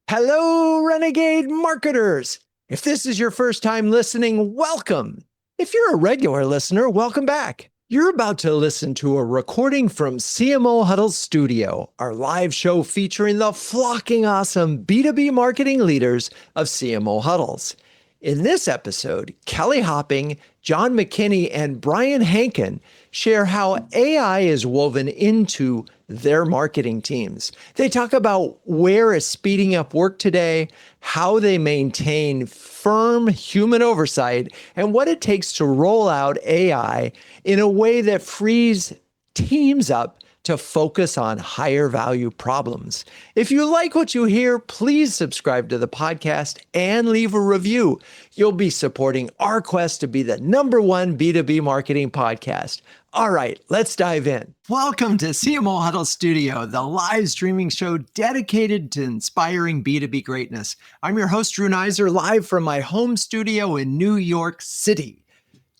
Hello, Renegade marketers. If this is your first time listening, welcome. If you're a regular listener, welcome back. You're about to listen to a recording from CMO Huddles Studio, our live show featuring the flocking awesome B2B marketing leaders of CMO Huddles. In this episode, Kelly Hopping, John McKinney, and Brian Hankin share how AI is woven into their marketing teams. They talk about where is speeding up work today, how they maintain firm human oversight, and what it takes to roll out AI in a way that frees teams up to focus on higher value problems. If you like what you hear, please subscribe to the podcast and leave a review. You'll be supporting our quest to be the #1 B2B marketing podcast. All right, let's dive in. Welcome to CMO Huddle Studio, the live streaming show dedicated to inspiring B2B greatness. I'm your host, Drew Neiser, live from my home studio in New York City.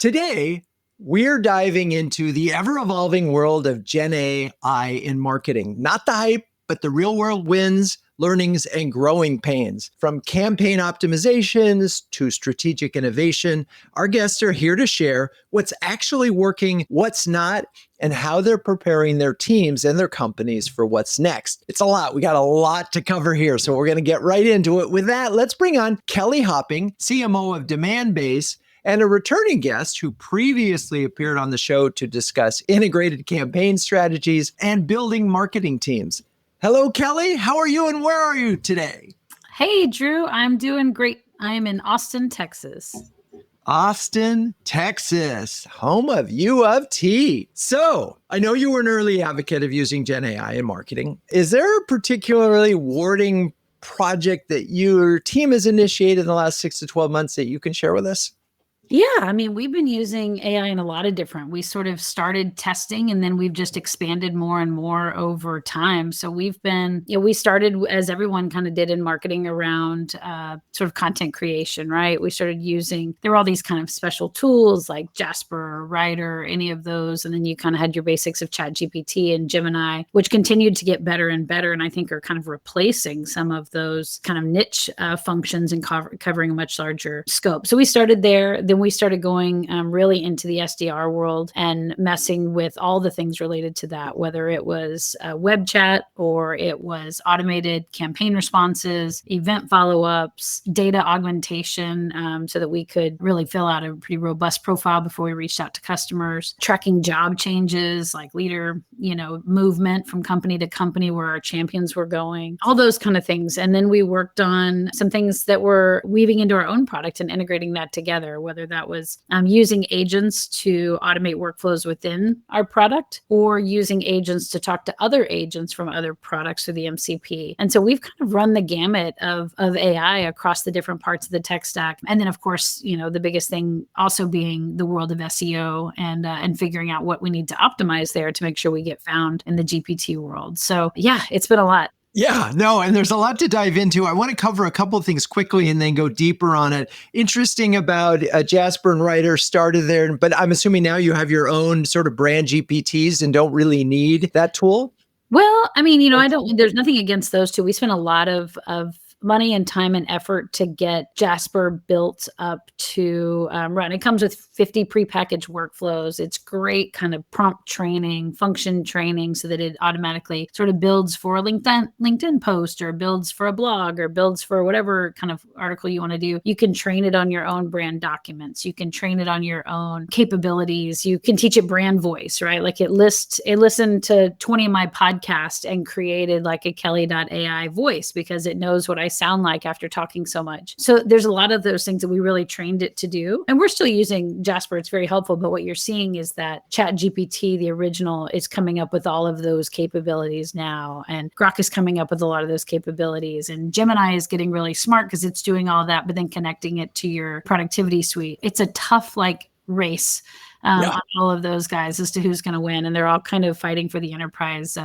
Today, we're diving into the ever-evolving world of GenAI in marketing. Not the hype, but the real-world wins, learnings, and growing pains. From campaign optimizations to strategic innovation, our guests are here to share what's actually working, what's not, and how they're preparing their teams and their companies for what's next. It's a lot. We got a lot to cover here, so we're going to get right into it. With that, let's bring on Kelly Hopping, CMO of Demandbase, and a returning guest who previously appeared on the show to discuss integrated campaign strategies and building marketing teams. Hello, Kelly. How are you and where are you today? Hey, Drew. I'm doing great. I'm in Austin, Texas. Austin, Texas, home of U of T. So I know you were an early advocate of using GenAI in marketing. Is there a particularly rewarding project that your team has initiated in the last 6 to 12 months that you can share with us? Yeah, I mean, we've been using AI in a lot of different. We sort of started testing and then we've just expanded more and more over time. So we've been, we started as everyone kind of did in marketing around sort of content creation, right? We started using, there were all these kind of special tools like Jasper, Writer, any of those. And then you kind of had your basics of ChatGPT and Gemini, which continued to get better and better. And I think are kind of replacing some of those kind of niche functions and covering a much larger scope. So we started there. Then we started going really into the SDR world and messing with all the things related to that, whether it was web chat or it was automated campaign responses, event follow-ups, data augmentation, so that we could really fill out a pretty robust profile before we reached out to customers, tracking job changes like leader, movement from company to company where our champions were going, all those kind of things. And then we worked on some things that were weaving into our own product and integrating that together, whether that was using agents to automate workflows within our product or using agents to talk to other agents from other products through the MCP. And so we've kind of run the gamut of AI across the different parts of the tech stack. And then, of course, the biggest thing also being the world of SEO and figuring out what we need to optimize there to make sure we get found in the GPT world. So yeah, it's been a lot. Yeah, no, and there's a lot to dive into. I want to cover a couple of things quickly and then go deeper on it. Interesting about Jasper and Writer started there, but I'm assuming now you have your own sort of brand GPTs and don't really need that tool? Well, I mean, there's nothing against those two. We spent a lot of money and time and effort to get Jasper built up to run. It comes with 50 prepackaged workflows. It's great kind of prompt training, function training, so that it automatically sort of builds for a LinkedIn post or builds for a blog or builds for whatever kind of article you want to do. You can train it on your own brand documents. You can train it on your own capabilities. You can teach it brand voice, right? Like it listened to 20 of my podcasts and created like a Kelly.ai voice because it knows what I sound like after talking so much. So there's a lot of those things that we really trained it to do. And we're still using Jasper. It's very helpful. But what you're seeing is that ChatGPT, the original, is coming up with all of those capabilities now. And Grok is coming up with a lot of those capabilities. And Gemini is getting really smart because it's doing all that, but then connecting it to your productivity suite. It's a tough race on all of those guys as to who's going to win. And they're all kind of fighting for the enterprise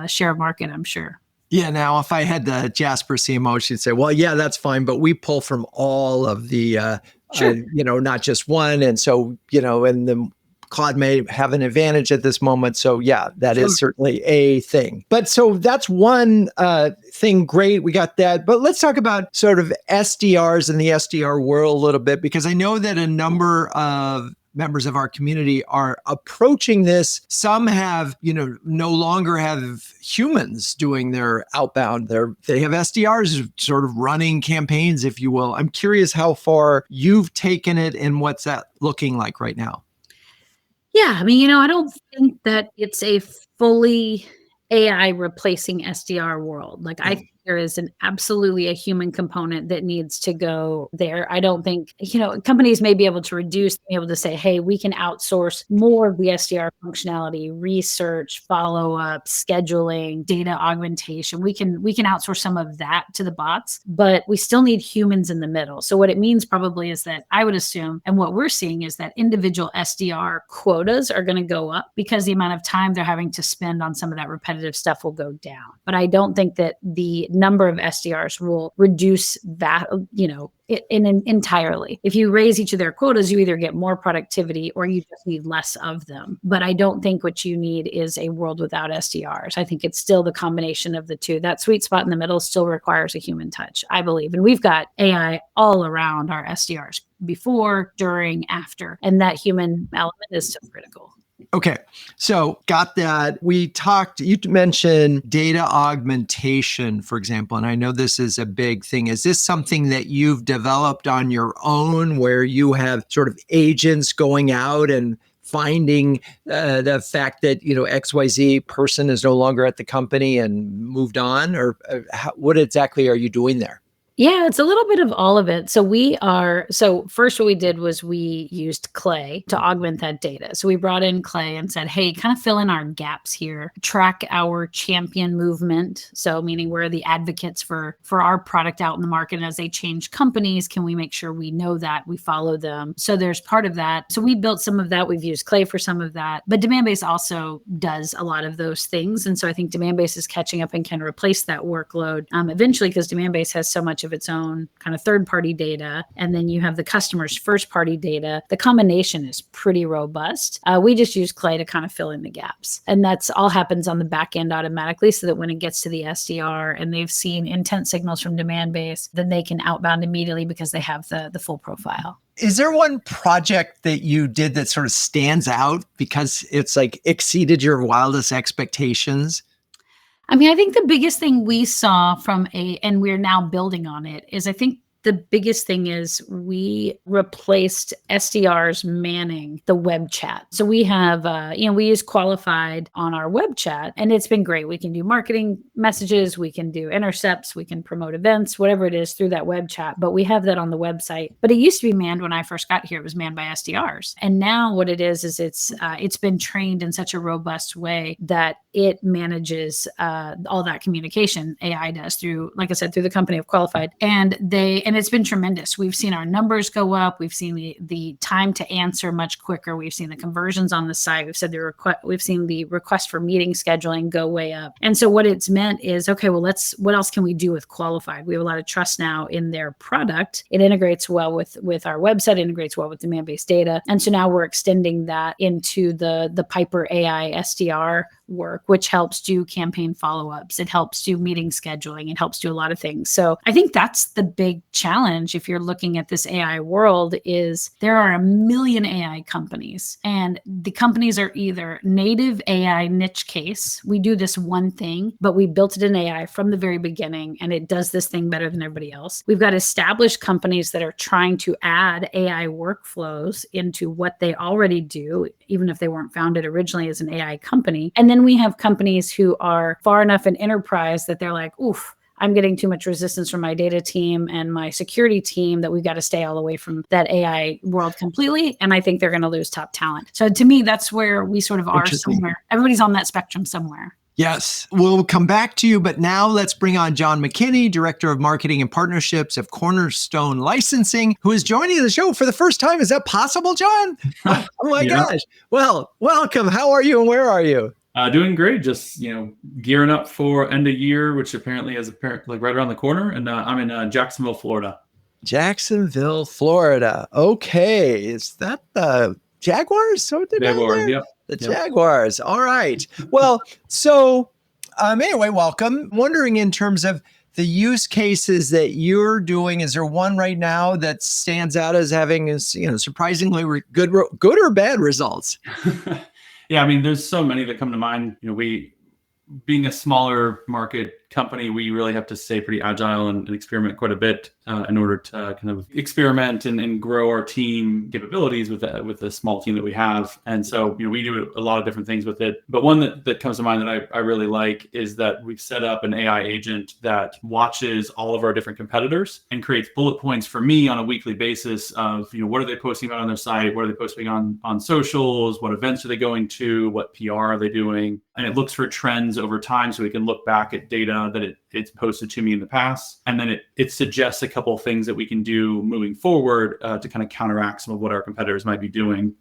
share of market, I'm sure. Yeah. Now, if I had the Jasper CMO, she'd say, well, yeah, that's fine. But we pull from all of the, Sure. not just one. And so, and the Claude may have an advantage at this moment. So yeah, that is certainly a thing. But so that's one thing. Great. We got that. But let's talk about sort of SDRs and the SDR world a little bit, because I know that a number of members of our community are approaching this. Some have, no longer have humans doing their outbound. They have SDRs sort of running campaigns, if you will. I'm curious how far you've taken it and what's that looking like right now. Yeah, I mean, I don't think that it's a fully AI replacing SDR world. Like, I think there is absolutely a human component that needs to go there. I don't think, companies may be able to be able to say, hey, we can outsource more of the SDR functionality, research, follow-up, scheduling, data augmentation. We can outsource some of that to the bots, but we still need humans in the middle. So what it means probably is that I would assume, and what we're seeing is that individual SDR quotas are going to go up because the amount of time they're having to spend on some of that repetitive stuff will go down. But I don't think that the number of SDRs will reduce that, entirely. If you raise each of their quotas, you either get more productivity or you just need less of them. But I don't think what you need is a world without SDRs. I think it's still the combination of the two. That sweet spot in the middle still requires a human touch, I believe. And we've got AI all around our SDRs before, during, after, and that human element is so critical. Okay, so got that. You mentioned data augmentation, for example, and I know this is a big thing. Is this something that you've developed on your own where you have sort of agents going out and finding the fact that, XYZ person is no longer at the company and moved on? Or what exactly are you doing there? Yeah, it's a little bit of all of it. So first what we did was we used Clay to augment that data. So we brought in Clay and said, hey, kind of fill in our gaps here, track our champion movement. So meaning we're the advocates for our product out in the market. And as they change companies, can we make sure we know that, we follow them? So there's part of that. So we built some of that. We've used Clay for some of that. But Demandbase also does a lot of those things. And so I think Demandbase is catching up and can replace that workload eventually, because Demandbase has so much of its own kind of third-party data, and then you have the customer's first-party data. The combination is pretty robust. We just use Clay to kind of fill in the gaps, and that's all happens on the back end automatically, so that when it gets to the SDR and they've seen intent signals from Demandbase, then they can outbound immediately because they have the full profile. Is there one project that you did that sort of stands out because it's like exceeded your wildest expectations? I mean, I think the biggest thing we saw and we're now building on it, is I think the biggest thing is we replaced SDRs manning the web chat. So we have, we use Qualified on our web chat, and it's been great. We can do marketing messages, we can do intercepts, we can promote events, whatever it is through that web chat. But we have that on the website. But it used to be manned when I first got here. It was manned by SDRs. And now what it is it's been trained in such a robust way that it manages all that communication. AI does through, like I said, through the company of Qualified. And it's been tremendous. We've seen our numbers go up. We've seen the time to answer much quicker. We've seen the conversions on the site. We've seen the request for meeting scheduling go way up. And so what it's meant is, okay, well, what else can we do with Qualified? We have a lot of trust now in their product. It integrates well with our website, integrates well with demand-based data. And so now we're extending that into the Piper AI SDR work, which helps do campaign follow-ups. It helps do meeting scheduling. It helps do a lot of things. So I think that's the big challenge if you're looking at this AI world, is there are a million AI companies, and the companies are either native AI niche case. We do this one thing, but we built it in AI from the very beginning, and it does this thing better than everybody else. We've got established companies that are trying to add AI workflows into what they already do, even if they weren't founded originally as an AI company. And then we have companies who are far enough in enterprise that they're like, oof, I'm getting too much resistance from my data team and my security team that we've got to stay all the way from that AI world completely. And I think they're going to lose top talent. So to me, that's where we sort of are somewhere. Everybody's on that spectrum somewhere. Yes, we'll come back to you, but now let's bring on John McKinney, Director of Marketing and Partnerships of Cornerstone Licensing, who is joining the show for the first time. Is that possible, John? Oh my gosh. Well, welcome. How are you and where are you? Doing great. Just, gearing up for end of year, which apparently is like right around the corner. And I'm in Jacksonville, Florida. Jacksonville, Florida. Okay. Is that the Jaguars? So did Jaguars, yep. The Jaguars. All right. Well, so anyway, welcome. I'm wondering in terms of the use cases that you're doing, is there one right now that stands out as having, surprisingly good or bad results? Yeah, I mean, there's so many that come to mind. Being a smaller market company, we really have to stay pretty agile and experiment quite a bit in order to kind of experiment and grow our team capabilities with the small team that we have. And so, we do a lot of different things with it. But one that comes to mind that I really like is that we've set up an AI agent that watches all of our different competitors and creates bullet points for me on a weekly basis of, what are they posting about on their site? What are they posting on socials? What events are they going to? What PR are they doing? And it looks for trends over time, so we can look back at data that it's posted to me in the past, and then it suggests a couple of things that we can do moving forward to kind of counteract some of what our competitors might be doing.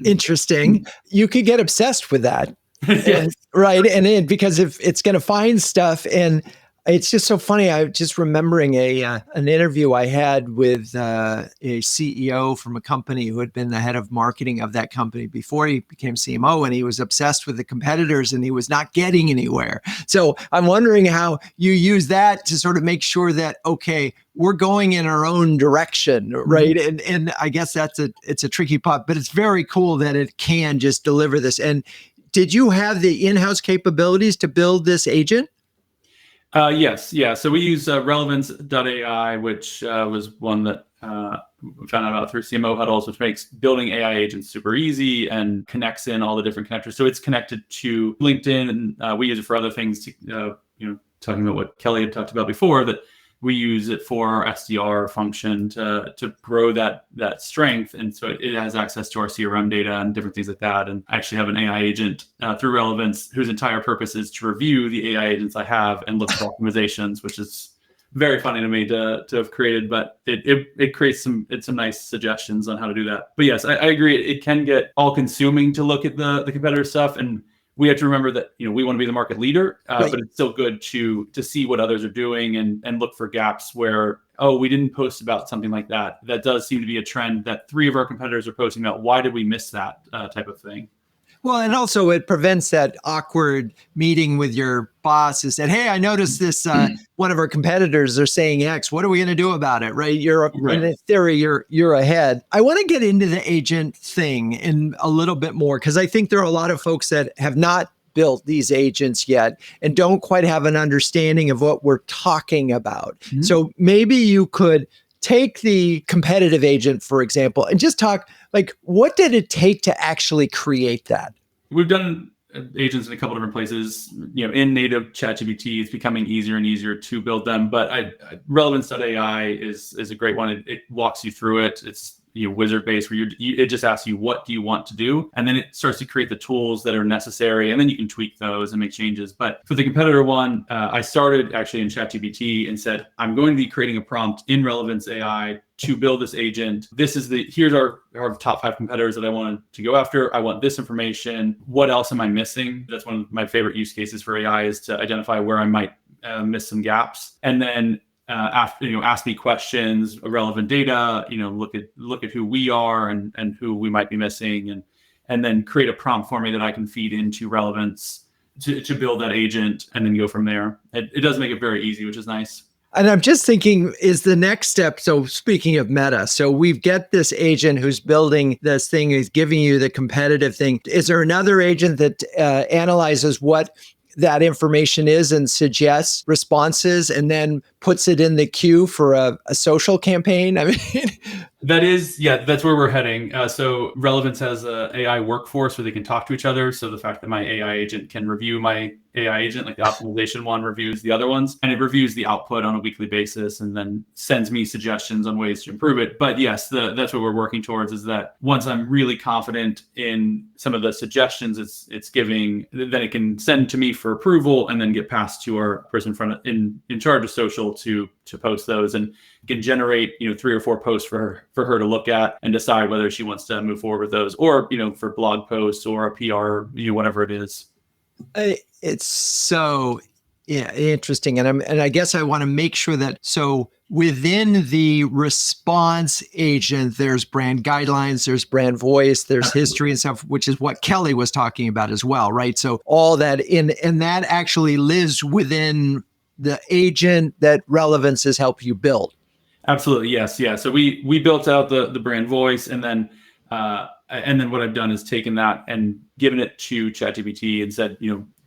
Interesting. You could get obsessed with that. Yes. Right. And because if it's going to find stuff, and it's just so funny. I was just remembering an interview I had with a CEO from a company who had been the head of marketing of that company before he became CMO, and he was obsessed with the competitors and he was not getting anywhere. So I'm wondering how you use that to sort of make sure that, okay, we're going in our own direction, right? And I guess it's a tricky part, but it's very cool that it can just deliver this. And did you have the in-house capabilities to build this agent? Yes. Yeah. So we use relevance.ai, which was one that we found out about through CMO Huddles, which makes building AI agents super easy and connects in all the different connectors. So it's connected to LinkedIn, and we use it for other things, talking about what Kelly had talked about before, that we use it for our SDR function to grow that strength. And so it has access to our CRM data and different things like that. And I actually have an AI agent through Relevance whose entire purpose is to review the AI agents I have and look for optimizations, which is very funny to me to have created, but it creates some nice suggestions on how to do that. But yes, I agree. It can get all consuming to look at the competitor stuff, and we have to remember that we want to be the market leader, right. But it's still good to see what others are doing and look for gaps where, we didn't post about something like that. That does seem to be a trend that 3 of our competitors are posting about. Why did we miss that type of thing? Well, and also it prevents that awkward meeting with your boss who said, hey, I noticed this, one of our competitors are saying X, what are we going to do about it? Right. In theory, you're ahead. I want to get into the agent thing in a little bit more, because I think there are a lot of folks that have not built these agents yet and don't quite have an understanding of what we're talking about. Mm-hmm. So maybe you could take the competitive agent, for example, and just talk, like, what did it take to actually create that? We've done agents in a couple different places. In native ChatGPT, it's becoming easier and easier to build them. But relevance.ai is a great one. It walks you through it. It's wizard based, where it just asks you, what do you want to do? And then it starts to create the tools that are necessary, and then you can tweak those and make changes. But for the competitor one, I started actually in ChatGPT and said, I'm going to be creating a prompt in Relevance AI to build this agent. Here's our top 5 competitors that I wanted to go after. I want this information. What else am I missing? That's one of my favorite use cases for AI, is to identify where I might miss some gaps. And then ask me questions, relevant data, look at who we are and who we might be missing, and then create a prompt for me that I can feed into Relevance to build that agent, and then go from there. It does make it very easy, which is nice. And I'm just thinking, is the next step, so speaking of meta, so we've got this agent who's building this thing, who's giving you the competitive thing. Is there another agent that analyzes what that information is and suggests responses and then puts it in the queue for a social campaign? I mean, that's where we're heading. So Relevance has a AI workforce where they can talk to each other. So the fact that my AI agent can review my AI agent, like the optimization one reviews the other ones, and it reviews the output on a weekly basis and then sends me suggestions on ways to improve it. But yes, that's what we're working towards, is that once I'm really confident in some of the suggestions it's giving, then it can send to me for approval and then get passed to our person in charge of social to post those, and can generate 3 or 4 posts for her to look at and decide whether she wants to move forward with those, or for blog posts or a PR, whatever it is. It's so interesting, and I guess I want to make sure that, so within the response agent, there's brand guidelines, there's brand voice, there's history and stuff, which is what Kelly was talking about as well, right? So all that and that actually lives within the agent that relevance has helped you build. Absolutely. Yes. Yeah. So we built out the brand voice, and then what I've done is taken that and given it to ChatGPT and said,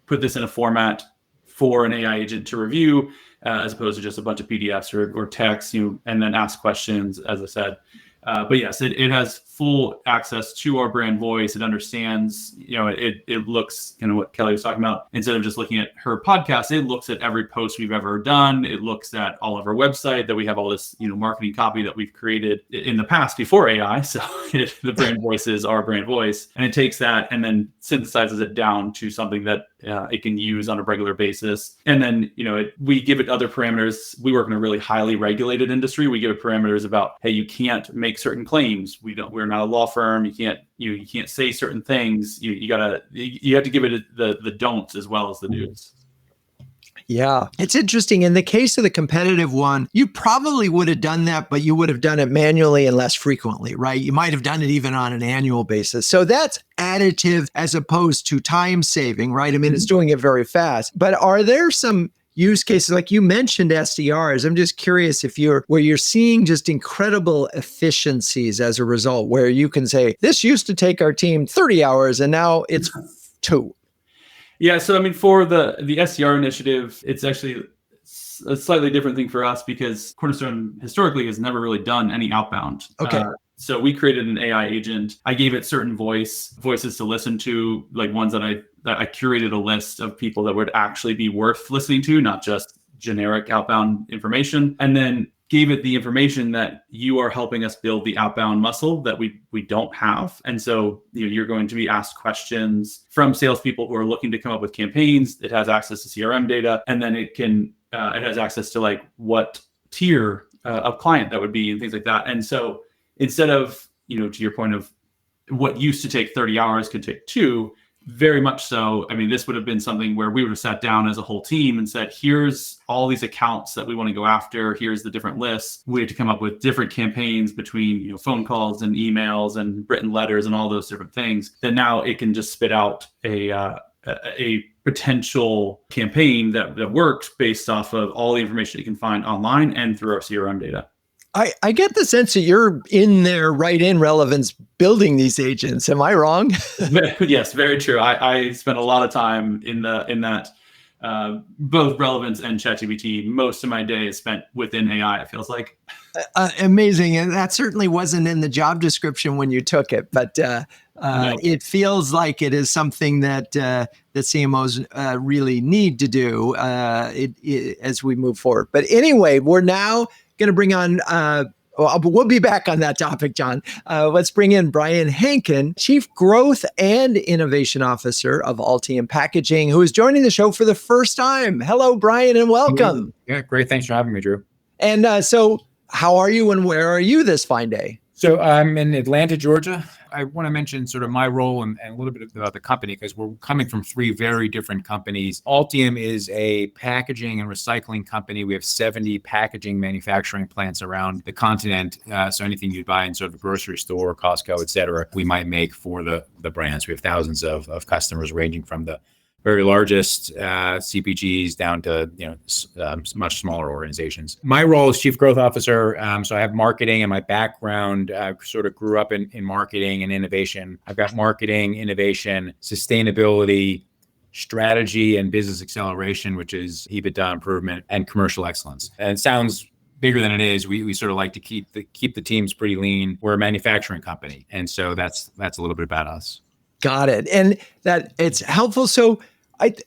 put this in a format for an AI agent to review, as opposed to just a bunch of PDFs or text, and then ask questions, as I said. But yes, it has full access to our brand voice. It understands, it looks kind of what Kelly was talking about. Instead of just looking at her podcast, it looks at every post we've ever done. It looks at all of our website that we have all this, marketing copy that we've created in the past before AI. So the brand voice is our brand voice. And it takes that and then synthesizes it down to something that it can use on a regular basis. And then, we give it other parameters. We work in a really highly regulated industry. We give it parameters about, hey, you can't make certain claims. We're not a law firm. You can't say certain things. You have to give it the don'ts as well as the do's. Yeah, it's interesting. In the case of the competitive one, you probably would have done that, but you would have done it manually and less frequently, right? You might have done it even on an annual basis. So that's additive as opposed to time saving, right? I mean, it's doing it very fast. But are there some use cases, like you mentioned SDRs? I'm just curious where you're seeing just incredible efficiencies as a result, where you can say, this used to take our team 30 hours and now it's 2. Yeah, so I mean, for the SDR initiative, it's actually a slightly different thing for us because Cornerstone historically has never really done any outbound. Okay. So we created an AI agent. I gave it certain voices to listen to, like ones that I curated a list of people that would actually be worth listening to, not just generic outbound information. And then gave it the information that you are helping us build the outbound muscle that we don't have. And so you're going to be asked questions from salespeople who are looking to come up with campaigns. It has access to CRM data, and then it has access to like what tier of client that would be and things like that. And so instead of, to your point of what used to take 30 hours could take 2, very much so. I mean, this would have been something where we would have sat down as a whole team and said, here's all these accounts that we want to go after. Here's the different lists. We had to come up with different campaigns between, phone calls and emails and written letters and all those different things. That now it can just spit out a potential campaign that works based off of all the information you can find online and through our CRM data. I get the sense that you're in there right in relevance building these agents. Am I wrong? Yes, very true. I spent a lot of time in that both relevance and ChatGPT. Most of my day is spent within AI, it feels like. Amazing. And that certainly wasn't in the job description when you took it, but it feels like it is something that CMOs really need to do as we move forward. But anyway, we're now going to bring on, we'll be back on that topic, John. Let's bring in Brian Hankin, Chief Growth and Innovation Officer of Altium Packaging, who is joining the show for the first time. Hello, Brian, and welcome. Yeah, great. Thanks for having me, Drew. And so how are you and where are you this fine day? So I'm in Atlanta, Georgia. I want to mention sort of my role and a little bit about the company because we're coming from 3 very different companies. Altium is a packaging and recycling company. We have 70 packaging manufacturing plants around the continent. So anything you'd buy in sort of a grocery store, Costco, et cetera, we might make for the brands. We have thousands of customers ranging from the very largest CPGs down to much smaller organizations. My role is Chief Growth Officer, so I have marketing, and my background sort of grew up in marketing and innovation. I've got marketing, innovation, sustainability, strategy, and business acceleration, which is EBITDA improvement and commercial excellence. And it sounds bigger than it is. We sort of like to keep the teams pretty lean. We're a manufacturing company, and so that's a little bit about us. Got it. And that it's helpful. So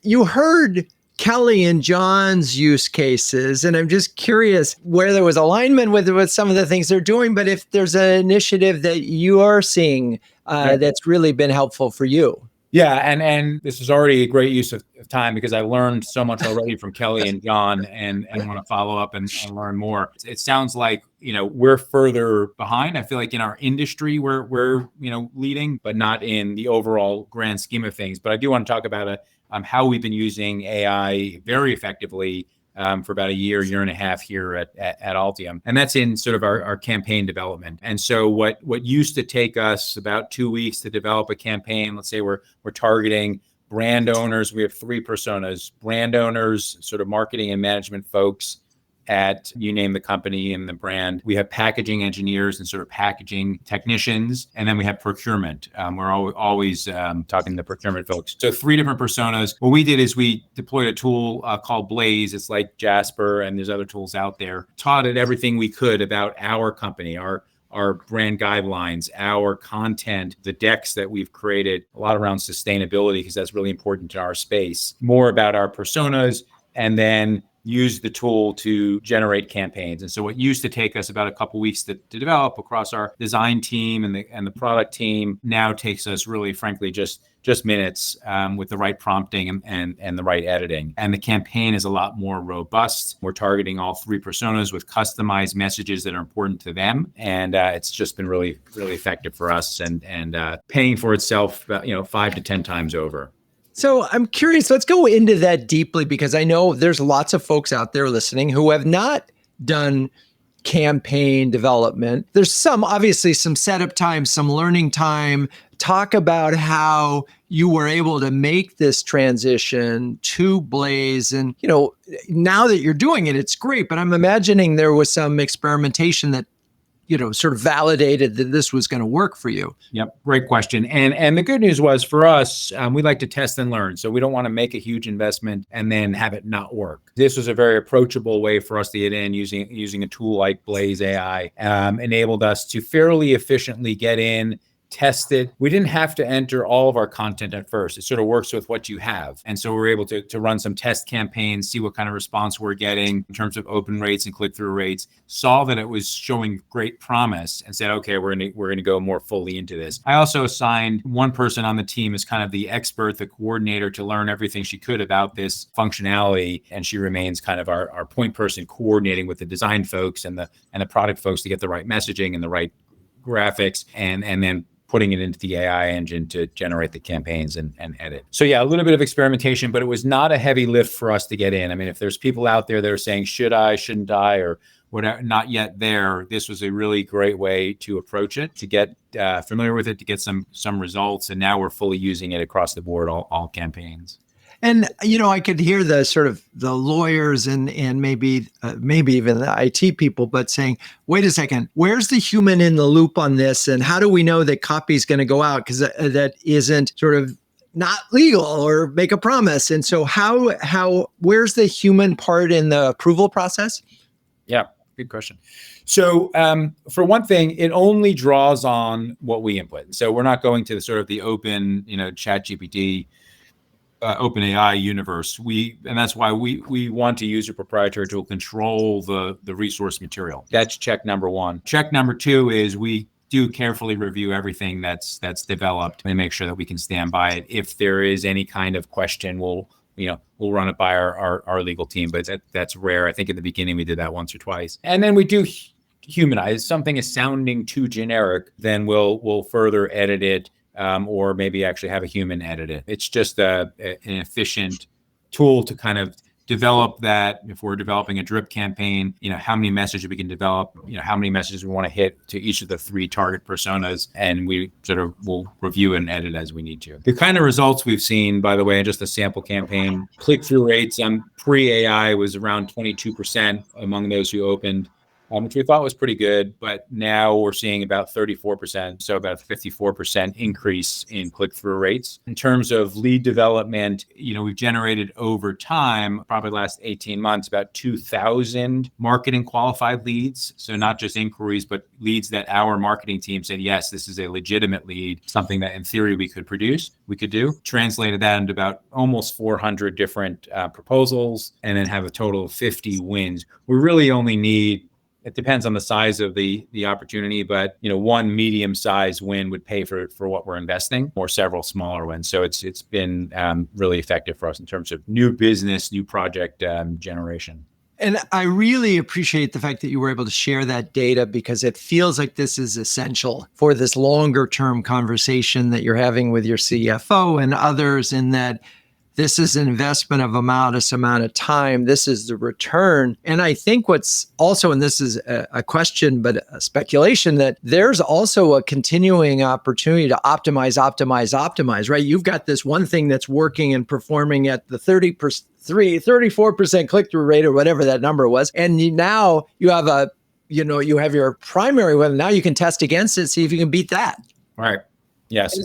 you heard Kelly and John's use cases, and I'm just curious where there was alignment with some of the things they're doing, but if there's an initiative that you are seeing that's really been helpful for you. Yeah, and this is already a great use of time because I learned so much already from Kelly and John and want to follow up and learn more. It sounds like, we're further behind. I feel like in our industry, we're leading, but not in the overall grand scheme of things. But I do want to talk about how we've been using AI very effectively for about a year and a half here at Altium. And that's in sort of our campaign development. And so what used to take us about 2 weeks to develop a campaign, let's say we're targeting brand owners. We have 3 personas: brand owners, sort of marketing and management folks at, you name the company and the brand. We have packaging engineers and sort of packaging technicians. And then we have procurement. We're always talking to procurement folks. So 3 different personas. What we did is we deployed a tool called Blaze. It's like Jasper, and there's other tools out there. Taught it everything we could about our company, our brand guidelines, our content, the decks that we've created, a lot around sustainability, because that's really important to our space, more about our personas, and then use the tool to generate campaigns. And so what used to take us about a couple weeks to develop across our design team and the product team now takes us really, frankly, just minutes with the right prompting and the right editing. And the campaign is a lot more robust. We're targeting all 3 personas with customized messages that are important to them. And it's just been really, really effective for us and paying for itself about, 5 to 10 times over. So I'm curious, let's go into that deeply, because I know there's lots of folks out there listening who have not done campaign development. There's obviously some setup time, some learning time. Talk about how you were able to make this transition to Blaze. And, now that you're doing it, it's great, but I'm imagining there was some experimentation that sort of validated that this was going to work for you. Yep. Great question. And the good news was for us, we like to test and learn. So we don't want to make a huge investment and then have it not work. This was a very approachable way for us to get in using a tool like Blaze AI, enabled us to fairly efficiently get in, test it. We didn't have to enter all of our content at first. It sort of works with what you have. And so we're able to run some test campaigns, see what kind of response we're getting in terms of open rates and click-through rates, saw that it was showing great promise and said, okay, we're going to go more fully into this. I also assigned one person on the team as kind of the expert, the coordinator, to learn everything she could about this functionality. And she remains kind of our point person coordinating with the design folks and the product folks to get the right messaging and the right graphics and then putting it into the AI engine to generate the campaigns and edit. So yeah, a little bit of experimentation, but it was not a heavy lift for us to get in. I mean, if there's people out there that are saying, should I, shouldn't I, or whatever, not yet there, this was a really great way to approach it, to get familiar with it, to get some results. And now we're fully using it across the board, all campaigns. And, I could hear the sort of the lawyers and maybe even the IT people, but saying, wait a second, where's the human in the loop on this? And how do we know that copy is going to go out? Because that isn't sort of not legal or make a promise. And so where's the human part in the approval process? Yeah, good question. So for one thing, it only draws on what we input. So we're not going to the sort of the open, ChatGPT, OpenAI universe. And that's why we want to use a proprietary tool, control the resource material. That's check number 1. Check number 2 is we do carefully review everything that's developed and make sure that we can stand by it. If there is any kind of question, we'll run it by our legal team, but that's rare. I think in the beginning we did that once or twice. And then we do humanize. Something is sounding too generic, then we'll further edit it. Or maybe actually have a human edit it. It's just an efficient tool to kind of develop that. If we're developing a drip campaign, how many messages we can develop, how many messages we want to hit to each of the 3 target personas, and we sort of will review and edit as we need to. The kind of results we've seen, by the way, in just a sample campaign, click-through rates on pre-AI was around 22% among those who opened, which we thought was pretty good, but now we're seeing about 34%, so about a 54% increase in click-through rates. In terms of lead development, we've generated over time, probably the last 18 months, about 2,000 marketing qualified leads. So not just inquiries, but leads that our marketing team said, yes, this is a legitimate lead, something that in theory we could do. Translated that into about almost 400 different proposals, and then have a total of 50 wins. We really only need, it depends on the size of the opportunity, but one medium-sized win would pay for what we're investing, or several smaller wins. So it's been really effective for us in terms of new business, new project generation. And I really appreciate the fact that you were able to share that data, because it feels like this is essential for this longer term conversation that you're having with your CFO and others, in that this is an investment of this amount of time. This is the return. And I think what's also, and this is a question, but a speculation, that there's also a continuing opportunity to optimize, right? You've got this one thing that's working and performing at the 34% click-through rate or whatever that number was. And now you have you have your primary one. Now you can test against it, see if you can beat that. Right. Yes.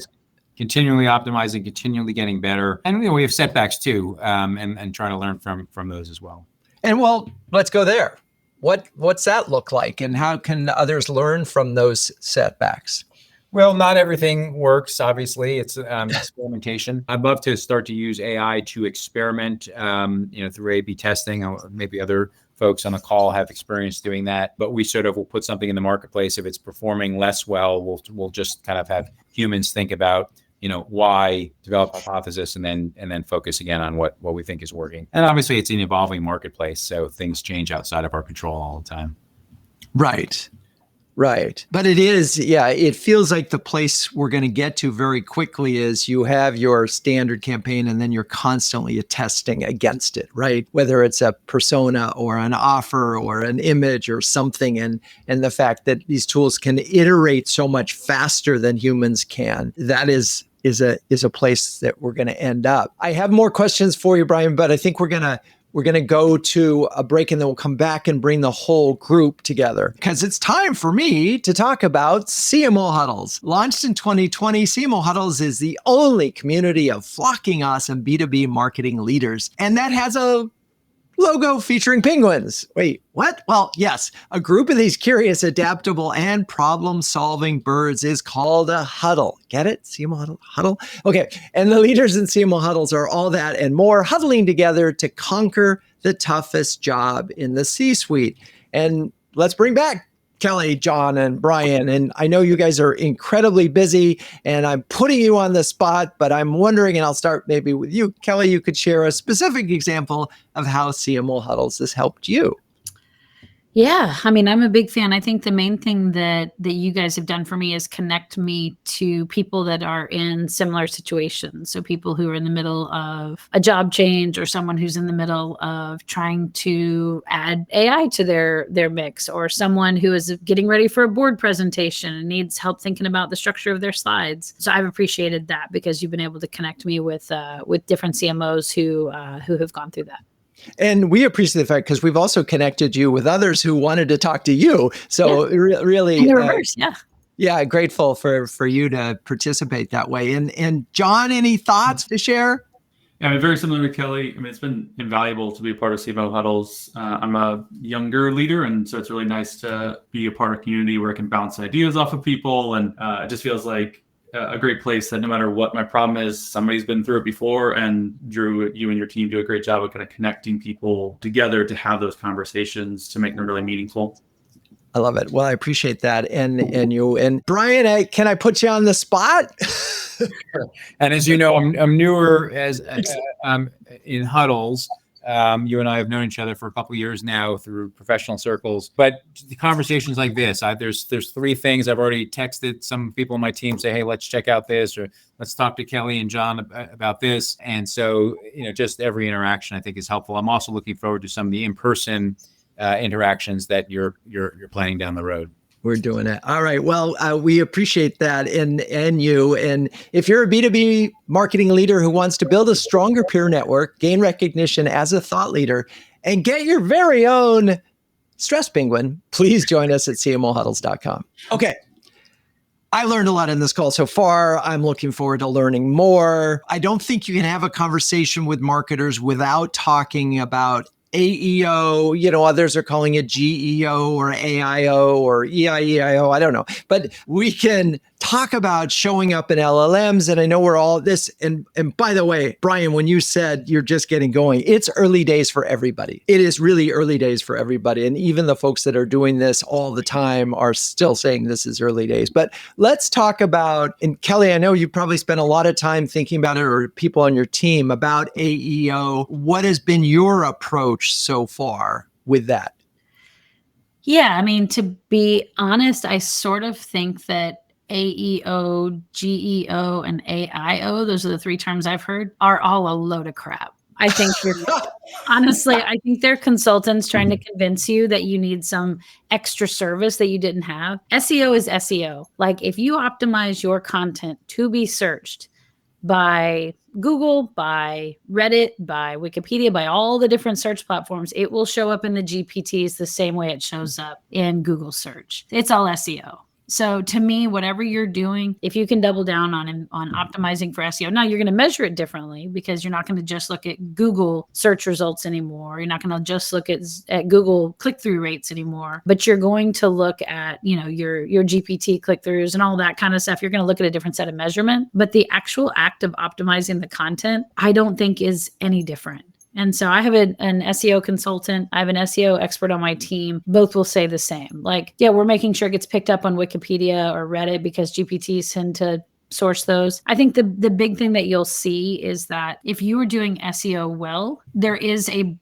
Continually optimizing, continually getting better. And we have setbacks too, and trying to learn from those as well. And well, let's go there. What's that look like, and how can others learn from those setbacks? Well, not everything works, obviously. It's experimentation. I'd love to start to use AI to experiment, through A/B testing. Or maybe other folks on the call have experience doing that, but we sort of will put something in the marketplace. If it's performing less well, we'll just kind of have humans think about, why, develop a hypothesis, and then focus again on what we think is working. And obviously it's an evolving marketplace, so things change outside of our control all the time. Right. But it feels like the place we're going to get to very quickly is you have your standard campaign and then you're constantly testing against it, right? Whether it's a persona or an offer or an image or something. And the fact that these tools can iterate so much faster than humans can, that is a place that we're going to end up. I have more questions for you, Brian, but I think we're going to go to a break, and then we'll come back and bring the whole group together, because it's time for me to talk about CMO Huddles. Launched in 2020, CMO Huddles is the only community of flocking awesome B2B marketing leaders. And that has a logo featuring penguins. Wait, what? Well, yes, a group of these curious, adaptable, and problem-solving birds is called a huddle. Get it? CMO huddle? Okay. And the leaders in CMO Huddles are all that and more, huddling together to conquer the toughest job in the C-suite. And let's bring back Kelly, John, and Brian. And I know you guys are incredibly busy, and I'm putting you on the spot, but I'm wondering, and I'll start maybe with you, Kelly, you could share a specific example of how CMO Huddles has helped you. Yeah, I mean, I'm a big fan. I think the main thing that you guys have done for me is connect me to people that are in similar situations. So people who are in the middle of a job change, or someone who's in the middle of trying to add AI to their mix, or someone who is getting ready for a board presentation and needs help thinking about the structure of their slides. So I've appreciated that, because you've been able to connect me with different CMOs who have gone through that. And we appreciate the fact, because we've also connected you with others who wanted to talk to you. So really, in the reverse, yeah, grateful for you to participate that way. And John, any thoughts to share? Yeah, I mean, very similar to Kelly. I mean, it's been invaluable to be a part of CMO Huddles. I'm a younger leader, and so it's really nice to be a part of a community where I can bounce ideas off of people. And it just feels like a great place that no matter what my problem is, somebody's been through it before. And Drew, you and your team do a great job of kind of connecting people together to have those conversations to make them really meaningful. I love it. Well, I appreciate that. And you and Brian, can I put you on the spot? And as you know, I'm newer as in Huddles. You and I have known each other for a couple of years now through professional circles, but the conversations like this, there's three things. I've already texted some people on my team, say, hey, let's check out this, or let's talk to Kelly and John about this. And so, just every interaction I think is helpful. I'm also looking forward to some of the in-person interactions that you're planning down the road. We're doing it. All right. Well, we appreciate that and you. And if you're a B2B marketing leader who wants to build a stronger peer network, gain recognition as a thought leader, and get your very own stress penguin, please join us at cmohuddles.com. Okay. I learned a lot in this call so far. I'm looking forward to learning more. I don't think you can have a conversation with marketers without talking about AEO, others are calling it GEO or AIO or EIEIO. I don't know. But we can talk about showing up in LLMs. And I know we're all this. And by the way, Brian, when you said you're just getting going, it's early days for everybody. It is really early days for everybody. And even the folks that are doing this all the time are still saying this is early days. But let's talk about, and Kelly, I know you probably spent a lot of time thinking about it, or people on your team, about AEO. What has been your approach so far with that? Yeah, I mean, to be honest, I sort of think that AEO, GEO, and AIO, those are the three terms I've heard, are all a load of crap. I think honestly, I think they're consultants trying to convince you that you need some extra service that you didn't have. SEO is SEO. Like if you optimize your content to be searched by Google, by Reddit, by Wikipedia, by all the different search platforms, it will show up in the GPTs the same way it shows up in Google search. It's all SEO. So to me, whatever you're doing, if you can double down on optimizing for SEO, now you're going to measure it differently because you're not going to just look at Google search results anymore. You're not going to just look at Google click-through rates anymore, but you're going to look at, your GPT click-throughs and all that kind of stuff. You're going to look at a different set of measurement, but the actual act of optimizing the content, I don't think is any different. And so I have an SEO consultant. I have an SEO expert on my team. Both will say the same. Like, yeah, we're making sure it gets picked up on Wikipedia or Reddit because GPTs tend to source those. I think the big thing that you'll see is that if you are doing SEO well, there is a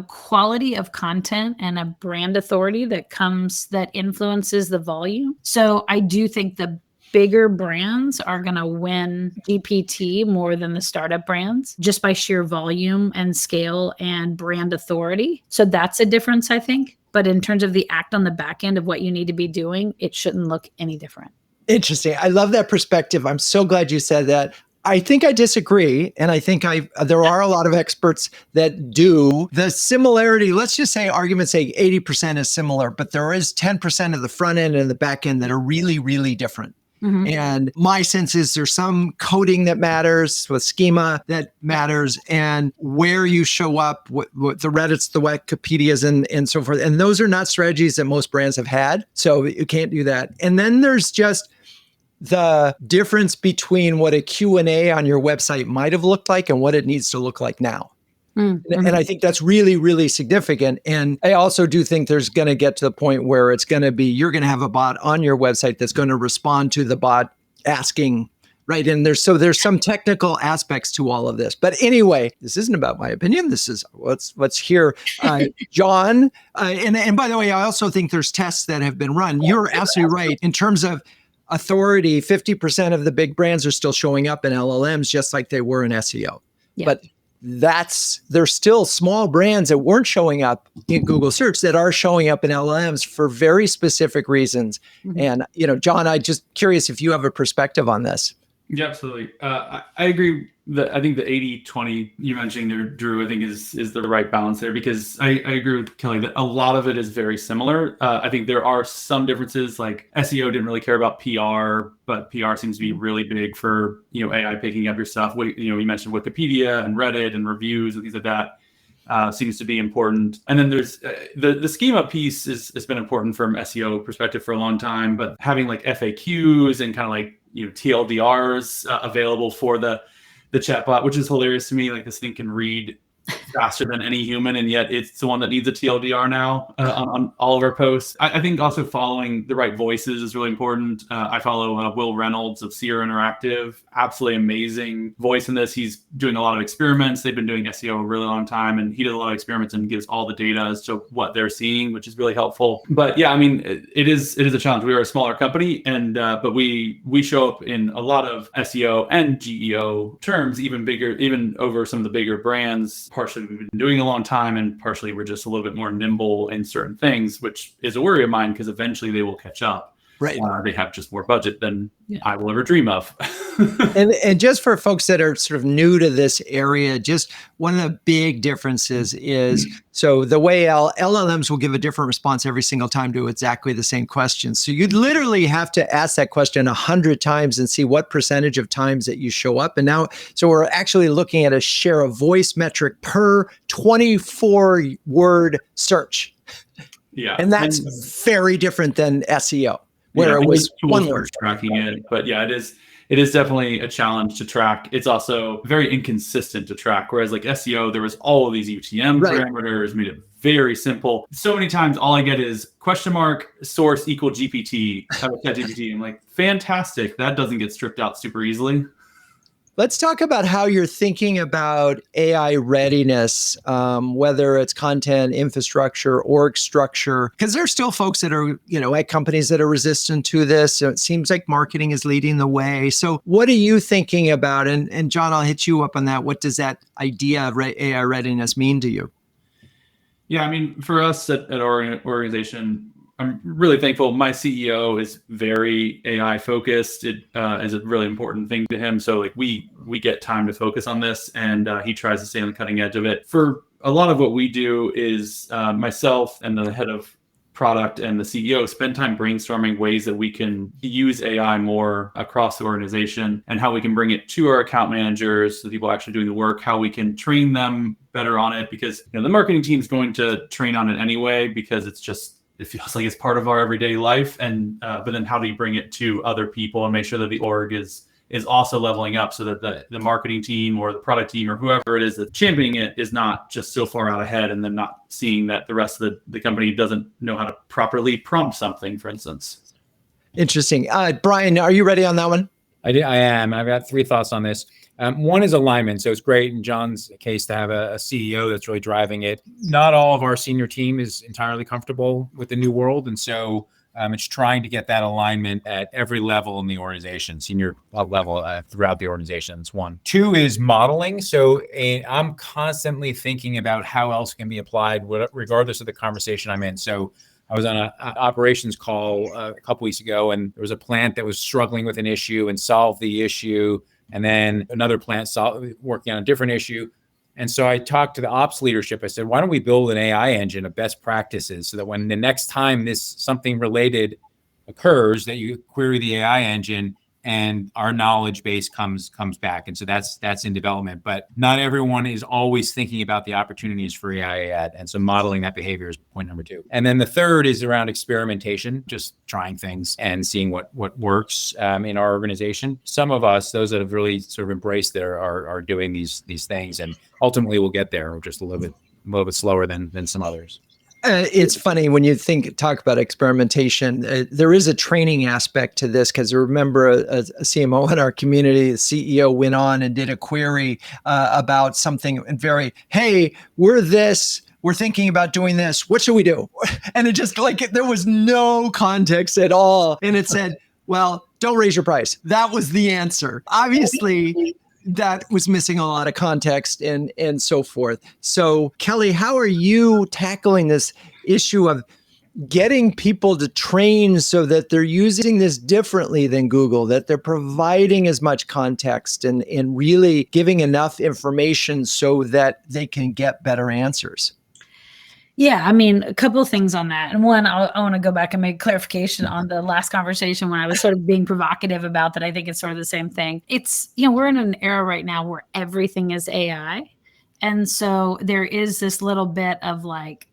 quality of content and a brand authority that influences the volume. So I do think the bigger brands are going to win GPT more than the startup brands just by sheer volume and scale and brand authority. So that's a difference, I think. But in terms of the act on the back end of what you need to be doing, it shouldn't look any different. Interesting. I love that perspective. I'm so glad you said that. I think I disagree. And I think there are a lot of experts that do the similarity. Let's just say arguments say 80% is similar, but there is 10% of the front end and the back end that are really, really different. Mm-hmm. And my sense is there's some coding that matters, with schema that matters, and where you show up, what the Reddits, the Wikipedias, and so forth. And those are not strategies that most brands have had. So you can't do that. And then there's just the difference between what a Q&A on your website might have looked like and what it needs to look like now. Mm-hmm. And I think that's really, really significant. And I also do think there's going to get to the point where it's going to be, you're going to have a bot on your website that's going to respond to the bot asking, right? And there's some technical aspects to all of this. But anyway, this isn't about my opinion. This is what's here. John, and by the way, I also think there's tests that have been run. You're absolutely right. In terms of authority, 50% of the big brands are still showing up in LLMs just like they were in SEO. Yeah. But there's still small brands that weren't showing up in Google search that are showing up in LLMs for very specific reasons. Mm-hmm. And, John, I'm just curious if you have a perspective on this. Yeah, absolutely. I agree that I think the 80-20 you mentioned there, Drew, I think is the right balance there, because I agree with Kelly that a lot of it is very similar. I think there are some differences, like SEO didn't really care about PR, but PR seems to be really big for, AI picking up your stuff. We mentioned Wikipedia and Reddit and reviews and things like that. Seems to be important. And then there's the schema piece has been important from SEO perspective for a long time, but having like FAQs and kind of like, TLDRs available for the chatbot, which is hilarious to me. Like, this thing can read faster than any human, and yet it's the one that needs a TLDR now on all of our posts. I think also following the right voices is really important. I follow Will Reynolds of Sierra Interactive, absolutely amazing voice in this. He's doing a lot of experiments. They've been doing SEO a really long time, and he did a lot of experiments and gives all the data as to what they're seeing, which is really helpful. But yeah, I mean, it is a challenge. We are a smaller company, and but we show up in a lot of SEO and GEO terms, even over some of the bigger brands. Partially we've been doing a long time, and partially we're just a little bit more nimble in certain things, which is a worry of mine because eventually they will catch up. Right. They have just more budget than I will ever dream of. and just for folks that are sort of new to this area, just one of the big differences is, so the way LLMs will give a different response every single time to exactly the same question. So you'd literally have to ask that question 100 times and see what percentage of times that you show up. And now, so we're actually looking at a share of voice metric per 24-word search. Yeah. And that's very different than SEO. Where it was one word tracking it, but yeah, it is definitely a challenge to track. It's also very inconsistent to track. Whereas like SEO, there was all of these UTM parameters, made it very simple. So many times, all I get is ? source equal GPT. Have a ChatGPT. I'm like, fantastic. That doesn't get stripped out super easily. Let's talk about how you're thinking about AI readiness, whether it's content, infrastructure, org structure, because there's still folks that are, at companies that are resistant to this. So it seems like marketing is leading the way. So what are you thinking about? And John, I'll hit you up on that. What does that idea of AI readiness mean to you? Yeah, I mean, for us at our organization, I'm really thankful. My CEO is very AI focused. It is a really important thing to him. So like we get time to focus on this, and he tries to stay on the cutting edge of it. For a lot of what we do is myself and the head of product and the CEO spend time brainstorming ways that we can use AI more across the organization and how we can bring it to our account managers, the people actually doing the work, how we can train them better on it, because the marketing team is going to train on it anyway, because it feels like it's part of our everyday life. And but then how do you bring it to other people and make sure that the org is also leveling up, so that the marketing team or the product team or whoever it is that's championing it is not just so far out ahead and then not seeing that the rest of the company doesn't know how to properly prompt something, for instance. Interesting. Brian, are you ready on that one? I am. I've got 3 thoughts on this. One is alignment. So it's great in John's case to have a CEO that's really driving it. Not all of our senior team is entirely comfortable with the new world. And so it's trying to get that alignment at every level in the organization, senior level throughout the organization. That's 1. 2 is modeling. So I'm constantly thinking about how else can be applied, regardless of the conversation I'm in. So I was on an operations call a couple weeks ago, and there was a plant that was struggling with an issue and solved the issue. And then another plant working on a different issue. And so I talked to the ops leadership. I said, why don't we build an AI engine of best practices so that when the next time something related occurs, that you query the AI engine and our knowledge base comes back. And so that's in development. But not everyone is always thinking about the opportunities for AI yet. And so modeling that behavior is point number 2. And then the third is around experimentation, just trying things and seeing what works in our organization. Some of us, those that have really sort of embraced it, are doing these things, and ultimately we'll get there. We're just a little bit slower than some others. It's funny when you talk about experimentation, there is a training aspect to this, because I remember a CMO in our community, the CEO went on and did a query about something and hey, we're thinking about doing this. What should we do? And it just there was no context at all. And it said, well, don't raise your price. That was the answer. Obviously, that was missing a lot of context and so forth. So Kelly, how are you tackling this issue of getting people to train so that they're using this differently than Google, that they're providing as much context and really giving enough information so that they can get better answers? Yeah, I mean, a couple of things on that. And one, I want to go back and make clarification on the last conversation when I was sort of being provocative about that. I think it's sort of the same thing. It's, we're in an era right now where everything is AI. And so there is this little bit of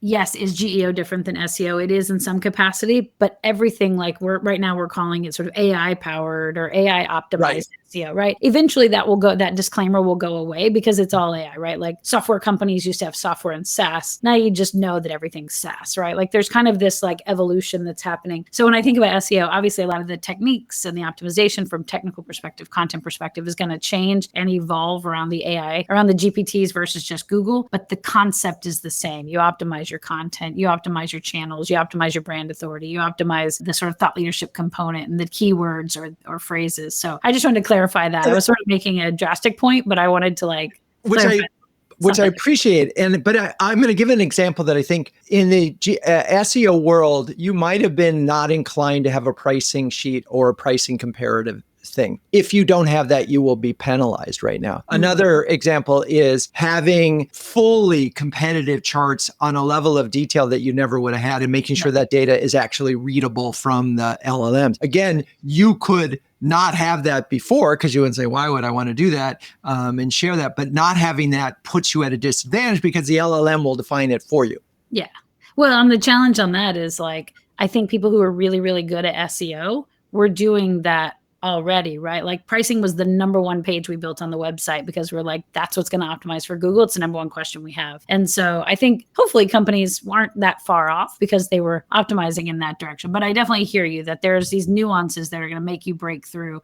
yes, is GEO different than SEO? It is in some capacity, but everything right now we're calling it sort of AI powered or AI optimized SEO, right? Eventually that disclaimer will go away because it's all AI, right? Like software companies used to have software and SaaS. Now you just know that everything's SaaS, right? Like there's kind of this evolution that's happening. So when I think about SEO, obviously a lot of the techniques and the optimization from technical perspective, content perspective is going to change and evolve around the AI, around the GPTs versus just Google, but the concept is the same. You optimize your content, you optimize your channels, you optimize your brand authority, you optimize the sort of thought leadership component and the keywords or phrases. So I just wanted to clarify that. I was sort of making a drastic point, but I wanted to which I appreciate. But I'm going to give an example that I think in the SEO world, you might have been not inclined to have a pricing sheet or a pricing comparative thing. If you don't have that, you will be penalized right now. Another example is having fully competitive charts on a level of detail that you never would have had, and making sure that data is actually readable from the LLMs. Again, you could not have that before because you wouldn't say, why would I want to do that and share that? But not having that puts you at a disadvantage because the LLM will define it for you. Yeah. Well, and the challenge on that is I think people who are really, really good at SEO were doing that already, right? Like pricing was the number one page we built on the website because we're like, that's what's going to optimize for Google. It's the number one question we have. And so I think hopefully companies weren't that far off because they were optimizing in that direction. But I definitely hear you that there's these nuances that are going to make you break through.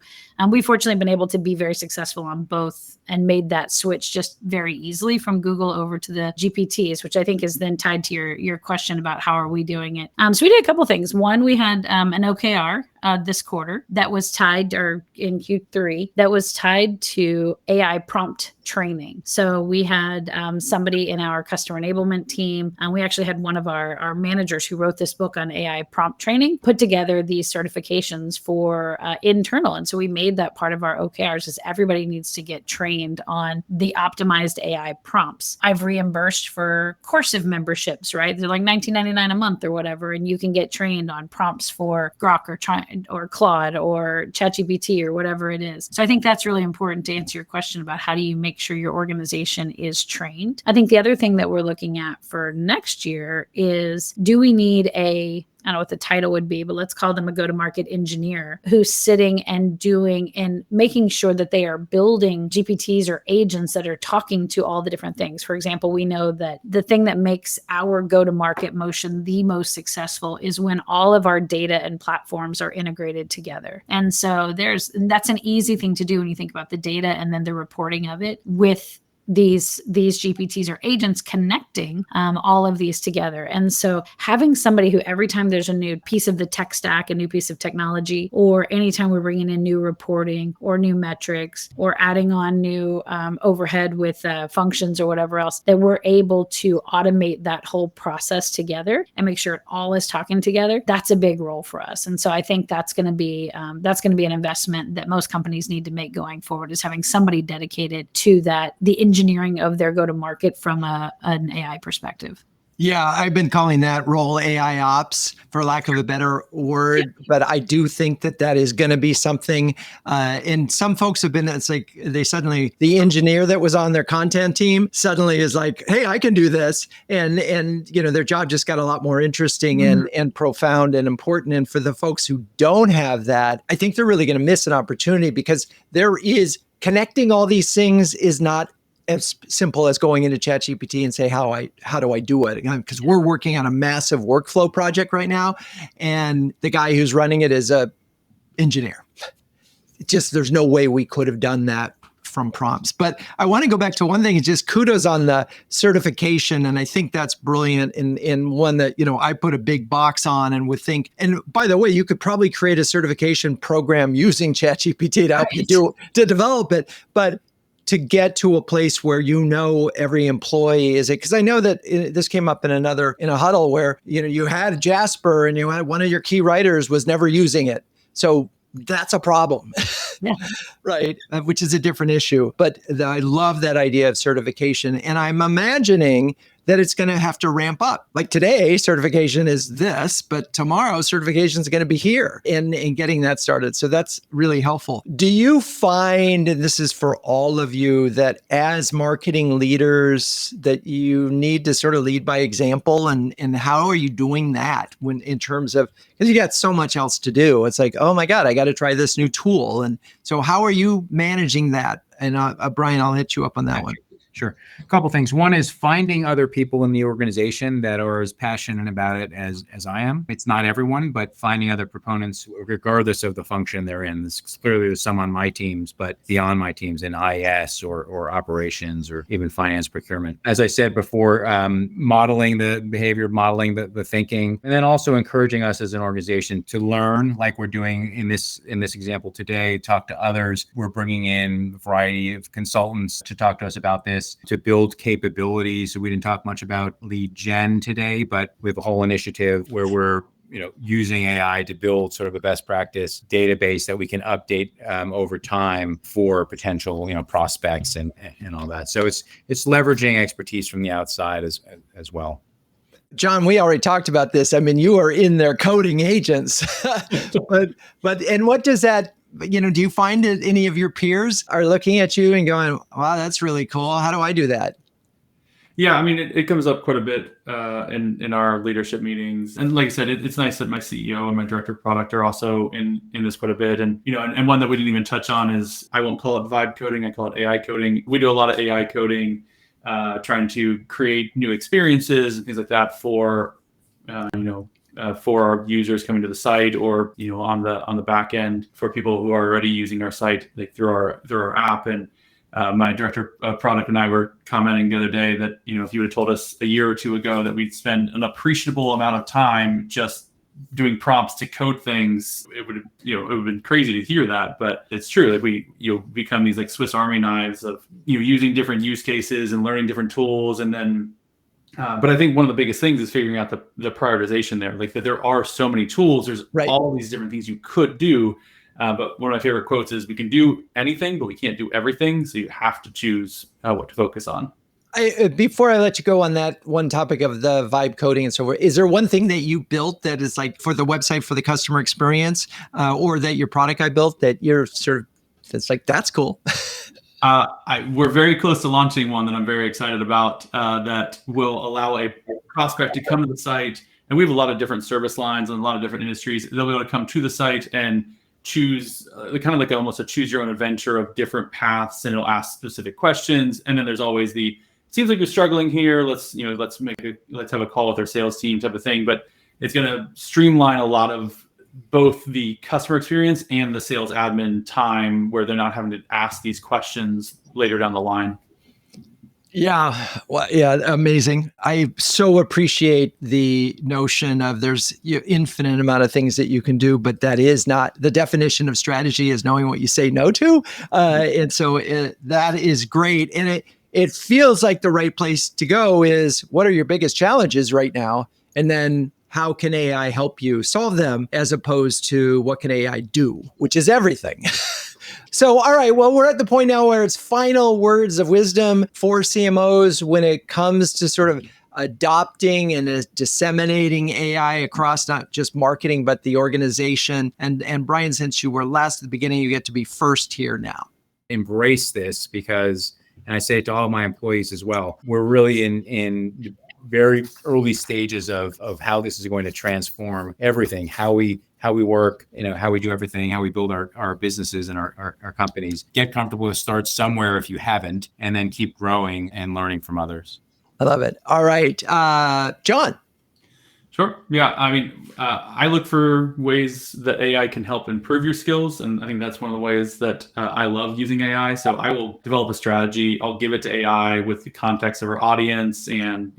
We've fortunately been able to be very successful on both and made that switch just very easily from Google over to the GPTs, which I think is then tied to your question about how are we doing it. So we did a couple things. One, we had an OKR this quarter that was tied, or in Q3, that was tied to AI prompt training. So we had somebody in our customer enablement team, and we actually had one of our managers who wrote this book on AI prompt training, put together these certifications for internal. And so we made that part of our OKRs is everybody needs to get trained on the optimized AI prompts. I've reimbursed for Coursive memberships, right? They're like $19.99 a month or whatever, and you can get trained on prompts for Grok or Claude or ChatGPT or whatever it is. So I think that's really important to answer your question about how do you make sure your organization is trained. I think the other thing that we're looking at for next year is, do we need I don't know what the title would be, but let's call them a go-to-market engineer who's sitting and doing and making sure that they are building GPTs or agents that are talking to all the different things. For example, we know that the thing that makes our go-to-market motion the most successful is when all of our data and platforms are integrated together. And so that's an easy thing to do when you think about the data and then the reporting of it with these GPTs or agents connecting all of these together. And so having somebody who every time there's a new piece of the tech stack, a new piece of technology, or anytime we're bringing in new reporting or new metrics or adding on new overhead with functions or whatever else, that we're able to automate that whole process together and make sure it all is talking together. That's a big role for us. And so I think that's going to be an investment that most companies need to make going forward, is having somebody dedicated to that, the engineering of their go-to-market from an AI perspective. Yeah, I've been calling that role AI ops, for lack of a better word, but I do think that is going to be something. And some folks have been, it's like the engineer that was on their content team suddenly is like, hey, I can do this. And their job just got a lot more interesting and profound and important. And for the folks who don't have that, I think they're really going to miss an opportunity, because connecting all these things is not as simple as going into ChatGPT and say, how do I do it? Because we're working on a massive workflow project right now, and the guy who's running it is a engineer. There's no way we could have done that from prompts. But I want to go back to one thing, just kudos on the certification. And I think that's brilliant, in one that, I put a big box on and would think, and by the way, you could probably create a certification program using ChatGPT to help you to develop it. But to get to a place where every employee is it, because I know that this came up in a huddle where you had Jasper and you had one of your key writers was never using it, so that's a problem. Yeah. Right, which is a different issue. But I love that idea of certification, and I'm imagining that it's going to have to ramp up. Like today, certification is this, but tomorrow certification is going to be here and getting that started. So that's really helpful. Do you find, and this is for all of you, that as marketing leaders that you need to sort of lead by example, and how are you doing that in terms of, because you got so much else to do. It's like, oh my God, I got to try this new tool. And so how are you managing that? And Brian, I'll hit you up on that one. Sure. A couple things. One is finding other people in the organization that are as passionate about it as I am. It's not everyone, but finding other proponents, regardless of the function they're in. Clearly, there's some on my teams, but beyond my teams in IS or operations or even finance procurement. As I said before, modeling the behavior, modeling the thinking, and then also encouraging us as an organization to learn, like we're doing in this example today, talk to others. We're bringing in a variety of consultants to talk to us about this, to build capabilities. So we didn't talk much about lead gen today, but we have a whole initiative where we're using AI to build sort of a best practice database that we can update over time for potential prospects and all that. So it's leveraging expertise from the outside as well. John, we already talked about this. I mean, you are in there coding agents, but what does that? Do you find that any of your peers are looking at you and going, wow, that's really cool. How do I do that? Yeah, I mean, it comes up quite a bit in our leadership meetings, and like I said, it's nice that my CEO and my director of product are also in this quite a bit. And and one that we didn't even touch on is, I won't call it vibe coding, I call it AI coding. We do a lot of AI coding, trying to create new experiences and things like that for for our users coming to the site, or on the back end for people who are already using our site, like through our app. And my director of product and I were commenting the other day that if you would have told us a year or two ago that we'd spend an appreciable amount of time just doing prompts to code things, it would have been crazy to hear that. But it's true, like we become these like Swiss Army knives of using different use cases and learning different tools. And then but I think one of the biggest things is figuring out the prioritization there, like that there are so many tools, there's all these different things you could do. But one of my favorite quotes is, we can do anything, but we can't do everything. So you have to choose what to focus on. Before I let you go on that one topic of the vibe coding and so forth, is there one thing that you built that is like for the website, for the customer experience, or that your product I built that you're sort of, it's like, that's cool? We're very close to launching one that I'm very excited about, that will allow a prospect to come to the site. And we have a lot of different service lines and a lot of different industries. They'll be able to come to the site and choose kind of like almost a choose your own adventure of different paths, and it'll ask specific questions. And then there's always seems like you're struggling here. Let's have a call with our sales team type of thing. But it's going to streamline a lot of both the customer experience and the sales admin time, where they're not having to ask these questions later down the line. Yeah. Well, yeah. Amazing. I so appreciate the notion of there's infinite amount of things that you can do, but that is not the definition of strategy, is knowing what you say no to. And so that is great. And it feels like the right place to go is, what are your biggest challenges right now? And then how can AI help you solve them, as opposed to what can AI do, which is everything. So, all right, well, we're at the point now where it's final words of wisdom for CMOs when it comes to sort of adopting and disseminating AI across not just marketing, but the organization. And Brian, since you were last at the beginning, you get to be first here now. Embrace this, because, and I say it to all my employees as well, we're really in very early stages of how this is going to transform everything, how we work, how we do everything, how we build our businesses and our companies. Get comfortable to start somewhere if you haven't, and then keep growing and learning from others. I love it. All right. John. Sure. Yeah. I mean, I look for ways that AI can help improve your skills. And I think that's one of the ways that I love using AI. So I will develop a strategy. I'll give it to AI with the context of our audience and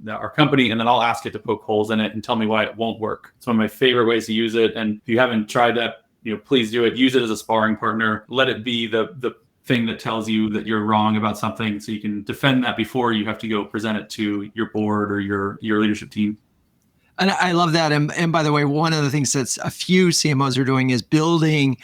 our company. And then I'll ask it to poke holes in it and tell me why it won't work. It's one of my favorite ways to use it. And if you haven't tried that, please do it. Use it as a sparring partner. Let it be the thing that tells you that you're wrong about something, so you can defend that before you have to go present it to your board or your leadership team. And I love that. And by the way, one of the things that a few CMOs are doing is building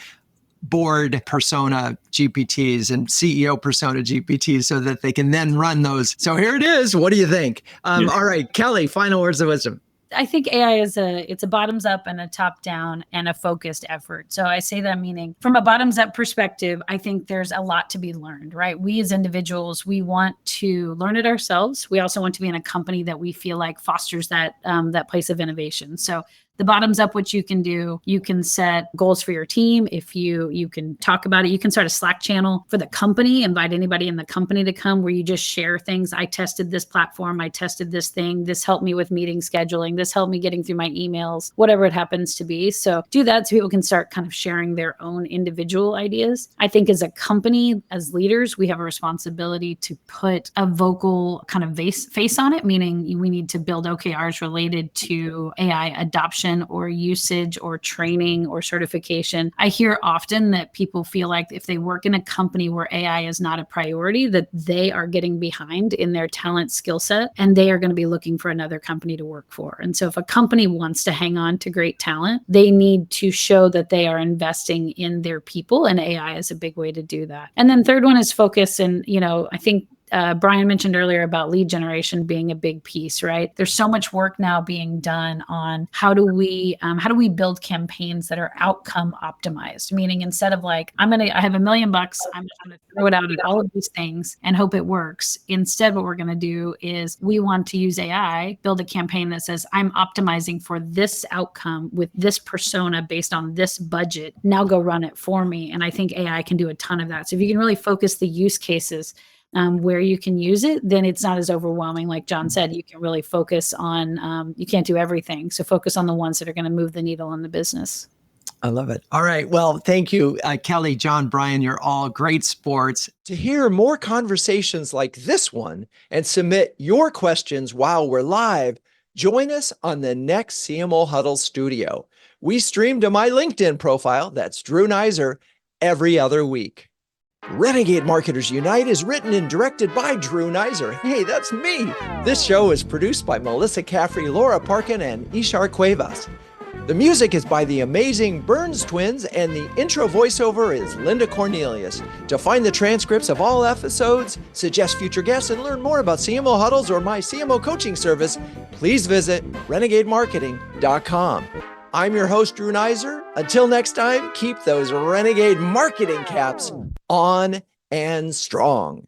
board persona GPTs and CEO persona GPTs so that they can then run those. So here it is. What do you think? All right, Kelly, final words of wisdom. I think AI is it's a bottoms up and a top down and a focused effort. So I say that meaning from a bottoms up perspective, I think there's a lot to be learned, right? We as individuals, we want to learn it ourselves. We also want to be in a company that we feel like fosters that place of innovation. So the bottoms up, what you can do, you can set goals for your team. If you can talk about it, you can start a Slack channel for the company, invite anybody in the company to come where you just share things. I tested this platform. I tested this thing. This helped me with meeting scheduling. This helped me getting through my emails, whatever it happens to be. So do that so people can start kind of sharing their own individual ideas. I think as a company, as leaders, we have a responsibility to put a vocal kind of face on it, meaning we need to build OKRs related to AI adoption or usage or training or certification. I hear often that people feel like if they work in a company where AI is not a priority, that they are getting behind in their talent skill set and they are going to be looking for another company to work for. And so if a company wants to hang on to great talent, they need to show that they are investing in their people, and AI is a big way to do that. And then third one is focus. And, I think Brian mentioned earlier about lead generation being a big piece, right? There's so much work now being done on how do we build campaigns that are outcome optimized, meaning instead of like, I have $1 million, I'm just going to throw it out at all of these things and hope it works. Instead, what we're going to do is we want to use AI, build a campaign that says, I'm optimizing for this outcome with this persona based on this budget. Now go run it for me. And I think AI can do a ton of that. So if you can really focus the use cases where you can use it, then it's not as overwhelming. Like John said, you can really focus on, you can't do everything. So focus on the ones that are going to move the needle in the business. I love it. All right. Well, thank you, Kelly, John, Brian. You're all great sports. To hear more conversations like this one and submit your questions while we're live, join us on the next CMO Huddles studio. We stream to my LinkedIn profile, that's Drew Neiser, every other week. Renegade Marketers Unite is written and directed by Drew Neiser. Hey, that's me. This show is produced by Melissa Caffrey, Laura Parkin, and Ishar Cuevas. The music is by the amazing Burns Twins, and the intro voiceover is Linda Cornelius. To find the transcripts of all episodes, suggest future guests, and learn more about CMO Huddles or my CMO coaching service, please visit renegademarketing.com. I'm your host, Drew Neiser. Until next time, keep those Renegade marketing caps on and strong.